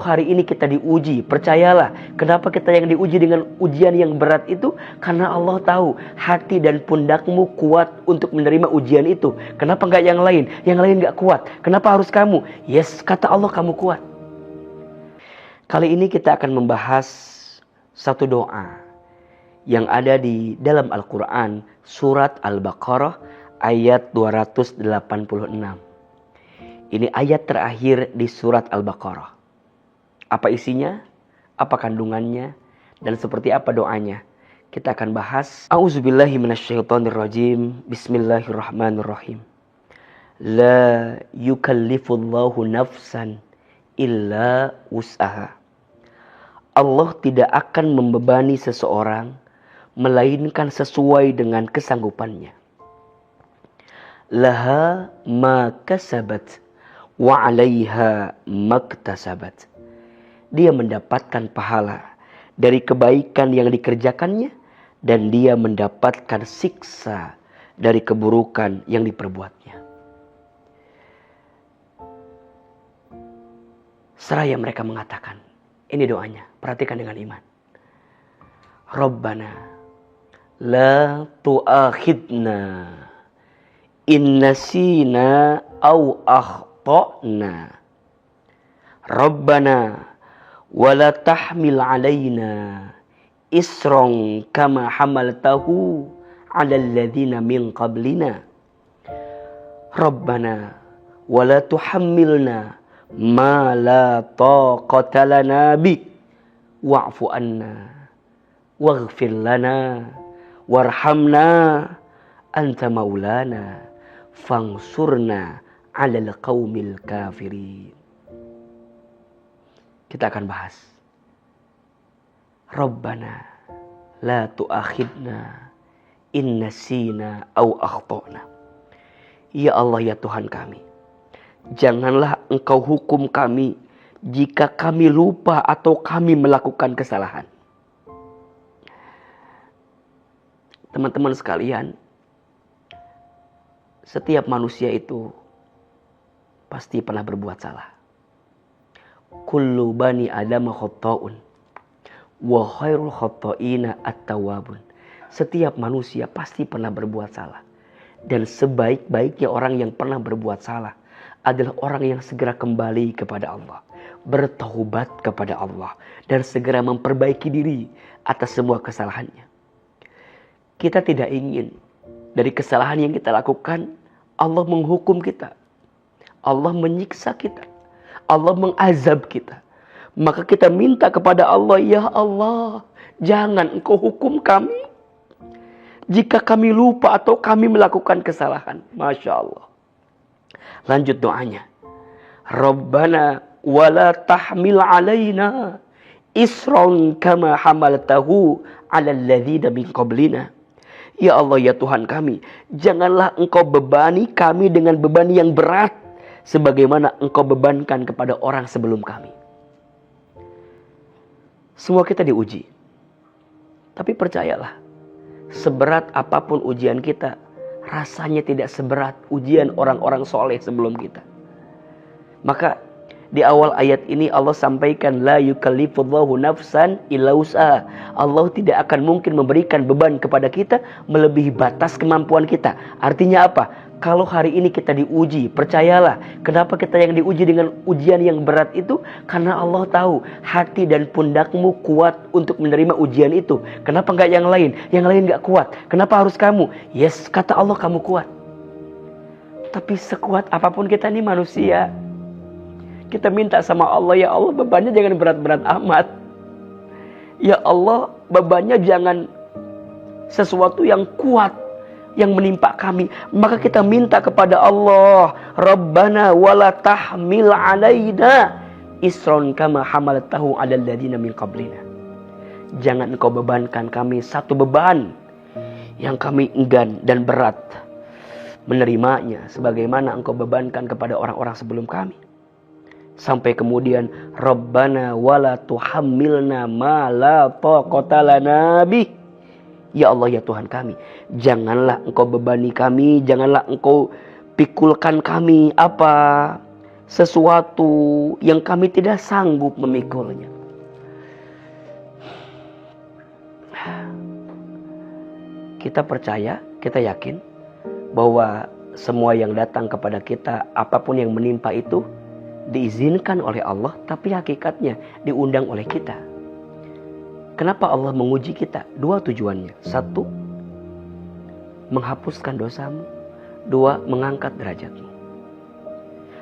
Hari ini kita diuji, percayalah. Kenapa kita yang diuji dengan ujian yang berat itu? Karena Allah tahu hati dan pundakmu kuat untuk menerima ujian itu. Kenapa enggak yang lain? Yang lain enggak kuat. Kenapa harus kamu? Yes, kata Allah kamu kuat. Kali ini kita akan membahas satu doa yang ada di dalam Al-Quran, surat Al-Baqarah ayat 286. Ini ayat terakhir di surat Al-Baqarah. Apa isinya? Apa kandungannya? Dan seperti apa doanya? Kita akan bahas. A'udzubillahi minasyaitonirrajim. Bismillahirrahmanirrahim. La yukallifullahu nafsan illa wus'aha. Allah tidak akan membebani seseorang melainkan sesuai dengan kesanggupannya. Laha ma kasabat wa 'alaiha maktasabat. Dia mendapatkan pahala dari kebaikan yang dikerjakannya dan dia mendapatkan siksa dari keburukan yang diperbuatnya. Seraya mereka mengatakan, ini doanya, perhatikan dengan iman. Rabbana la tu'akhidna in nasina aw akhtana. Rabbana wala tahmil alaina isran kama hamaltahu ala alladhina min qablina. Rabbana wala tuhammilna ma la taqata lana bi wa'fu anna waghfir lana warhamna anta maulana fansurna 'alal qaumil kafirin. Kita akan bahas. Rabbana la tu'akhidna in nasina aw akhtana. Ya Allah, ya Tuhan kami, janganlah Engkau hukum kami jika kami lupa atau kami melakukan kesalahan. Teman-teman sekalian, setiap manusia itu pasti pernah berbuat salah. Kullu bani adama khata'un wa khairul khata'ina at-tawwabun. Setiap manusia pasti pernah berbuat salah. Dan sebaik-baiknya orang yang pernah berbuat salah adalah orang yang segera kembali kepada Allah, bertaubat kepada Allah, dan segera memperbaiki diri atas semua kesalahannya. Kita tidak ingin dari kesalahan yang kita lakukan Allah menghukum kita, Allah menyiksa kita, Allah mengazab kita. Maka kita minta kepada Allah, ya Allah, jangan Engkau hukum kami jika kami lupa atau kami melakukan kesalahan. Masya Allah. Lanjut doanya. Rabbana wala tahmil alaina isran kama hamaltahu ala alladhina min qablina. Ya Allah, ya Tuhan kami, janganlah Engkau bebani kami dengan beban yang berat sebagaimana Engkau bebankan kepada orang sebelum kami. Semua kita diuji. Tapi percayalah, seberat apapun ujian kita, rasanya tidak seberat ujian orang-orang soleh sebelum kita. Maka di awal ayat ini Allah sampaikan, la yukallifullahu nafsan illa wus'aha. Allah tidak akan mungkin memberikan beban kepada kita melebihi batas kemampuan kita. Artinya apa? Kalau hari ini kita diuji, percayalah. Kenapa kita yang diuji dengan ujian yang berat itu? Karena Allah tahu hati dan pundakmu kuat untuk menerima ujian itu. Kenapa enggak yang lain? Yang lain enggak kuat. Kenapa harus kamu? Yes, kata Allah kamu kuat. Tapi sekuat apapun kita ini manusia, kita minta sama Allah, ya Allah, bebannya jangan berat-berat amat. Ya Allah, bebannya jangan sesuatu yang kuat yang menimpa kami. Maka kita minta kepada Allah, Rabbana wala tahmil alaina isron kama hamaltahu 'alal ladzina min qablina. Jangan Engkau bebankan kami satu beban yang kami enggan dan berat menerimanya sebagaimana Engkau bebankan kepada orang-orang sebelum kami. Sampai kemudian Rabbana wala tuhammilna ma la taqata lana bih. Ya Allah, ya Tuhan kami, janganlah Engkau bebani kami, janganlah Engkau pikulkan kami apa sesuatu yang kami tidak sanggup memikulnya. Kita percaya, kita yakin bahwa semua yang datang kepada kita, apapun yang menimpa itu diizinkan oleh Allah, tapi hakikatnya diundang oleh kita. Kenapa Allah menguji kita? 2 tujuannya. 1, menghapuskan dosamu. 2, mengangkat derajatmu.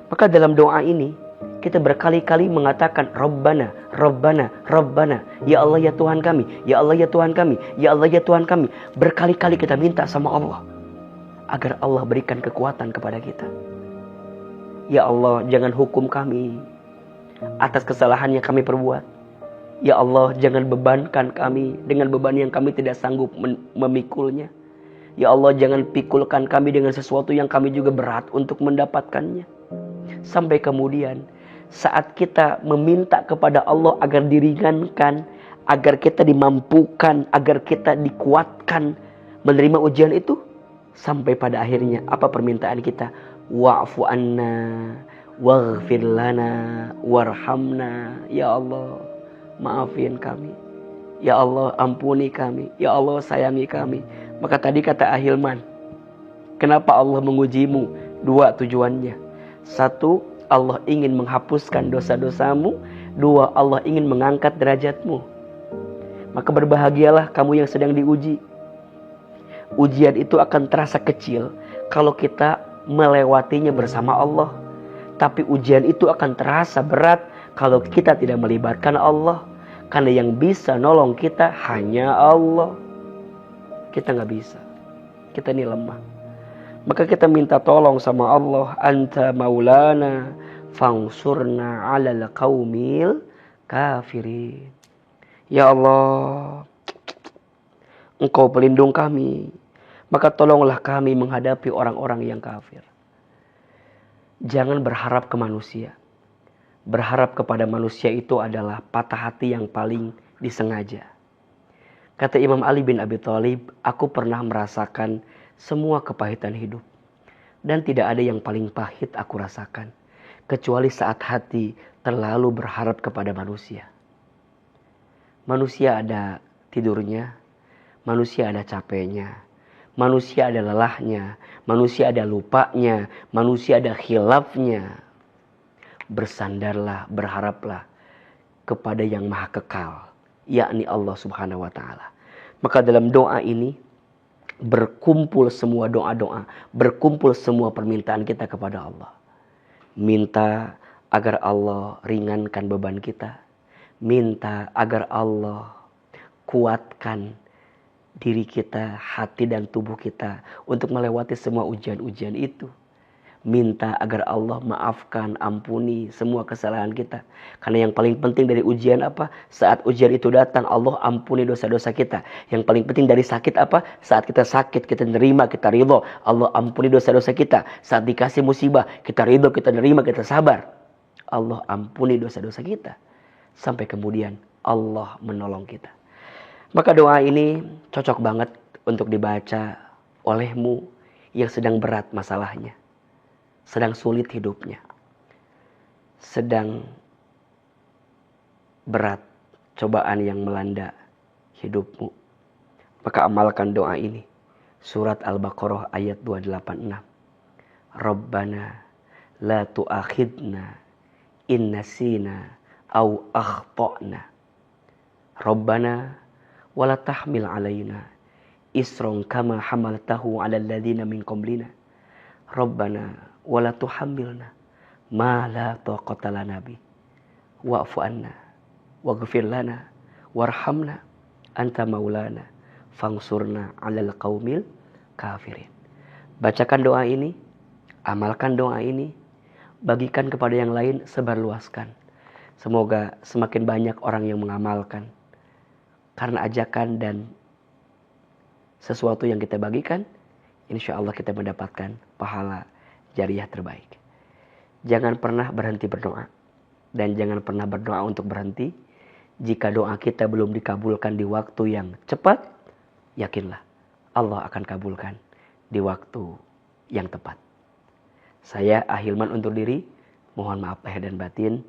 Maka dalam doa ini kita berkali-kali mengatakan Rabbana, Rabbana, Rabbana. Ya Allah ya Tuhan kami, ya Allah ya Tuhan kami, ya Allah ya Tuhan kami. Berkali-kali kita minta sama Allah agar Allah berikan kekuatan kepada kita. Ya Allah, jangan hukum kami atas kesalahan yang kami perbuat. Ya Allah, jangan bebankan kami dengan beban yang kami tidak sanggup memikulnya. Ya Allah, jangan pikulkan kami dengan sesuatu yang kami juga berat untuk mendapatkannya. Sampai kemudian saat kita meminta kepada Allah agar diringankan, agar kita dimampukan, agar kita dikuatkan menerima ujian itu, sampai pada akhirnya apa permintaan kita? Wa'fu anna waghfir lana warhamna. Ya Allah, maafin kami. Ya Allah, ampuni kami. Ya Allah, sayangi kami. Maka tadi kata Ahilman, kenapa Allah mengujimu? 2 tujuannya. 1, Allah ingin menghapuskan dosa-dosamu. 2, Allah ingin mengangkat derajatmu. Maka berbahagialah kamu yang sedang diuji. Ujian itu akan terasa kecil kalau kita melewatinya bersama Allah. Tapi ujian itu akan terasa berat kalau kita tidak melibatkan Allah. Karena yang bisa nolong kita hanya Allah. Kita gak bisa. Kita ini lemah. Maka kita minta tolong sama Allah. Anta maulana fangsurna alal qaumil kafirin. Ya Allah, Engkau pelindung kami, maka tolonglah kami menghadapi orang-orang yang kafir. Jangan berharap ke manusia. Berharap kepada manusia itu adalah patah hati yang paling disengaja. Kata Imam Ali bin Abi Thalib, aku pernah merasakan semua kepahitan hidup. Dan tidak ada yang paling pahit aku rasakan, kecuali saat hati terlalu berharap kepada manusia. Manusia ada tidurnya, manusia ada capeknya, manusia ada lelahnya, manusia ada lupanya, manusia ada khilafnya. Bersandarlah, berharaplah kepada yang maha kekal, yakni Allah subhanahu wa ta'ala. Maka dalam doa ini berkumpul semua doa-doa, berkumpul semua permintaan kita kepada Allah. Minta agar Allah ringankan beban kita. Minta agar Allah kuatkan diri kita, hati dan tubuh kita untuk melewati semua ujian-ujian itu. Minta agar Allah maafkan, ampuni semua kesalahan kita. Karena yang paling penting dari ujian apa? Saat ujian itu datang, Allah ampuni dosa-dosa kita. Yang paling penting dari sakit apa? Saat kita sakit, kita nerima, kita ridho. Allah ampuni dosa-dosa kita. Saat dikasih musibah, kita ridho, kita nerima, kita sabar. Allah ampuni dosa-dosa kita. Sampai kemudian Allah menolong kita. Maka doa ini cocok banget untuk dibaca olehmu yang sedang berat masalahnya. Sedang sulit hidupnya, sedang berat cobaan yang melanda hidupmu. Maka amalkan doa ini. Surat Al-Baqarah ayat 286. Rabbana la tu'akhidna in nasina aw akhtana. Rabbana wala tahmil alaina isron kama hamaltahu ala alladhina min qablina. Rabbana wala tuhammilna ma la taqata lana bi wa'fu anna waghfir lana warhamna anta maulana fangsurna 'alal qaumil kafirin. Bacakan doa ini, amalkan doa ini, bagikan kepada yang lain, sebarluaskan. Semoga semakin banyak orang yang mengamalkan. Karena ajakan dan sesuatu yang kita bagikan, insya Allah kita mendapatkan pahala jariah terbaik. Jangan pernah berhenti berdoa. Dan jangan pernah berdoa untuk berhenti. Jika doa kita belum dikabulkan di waktu yang cepat, yakinlah Allah akan kabulkan di waktu yang tepat. Saya Ahilman undur diri. Mohon maaf lahir dan batin.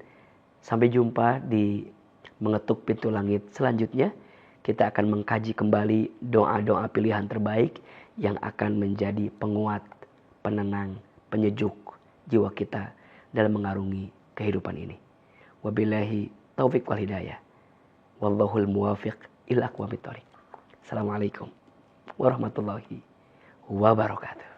Sampai jumpa di Mengetuk Pintu Langit selanjutnya. Kita akan mengkaji kembali doa-doa pilihan terbaik yang akan menjadi penguat, penenang, penyejuk jiwa kita dalam mengarungi kehidupan ini. Wabillahi taufik wal hidayah. Wallahul muwafiq ila aqwamit thoriq. Assalamualaikum warahmatullahi wabarakatuh.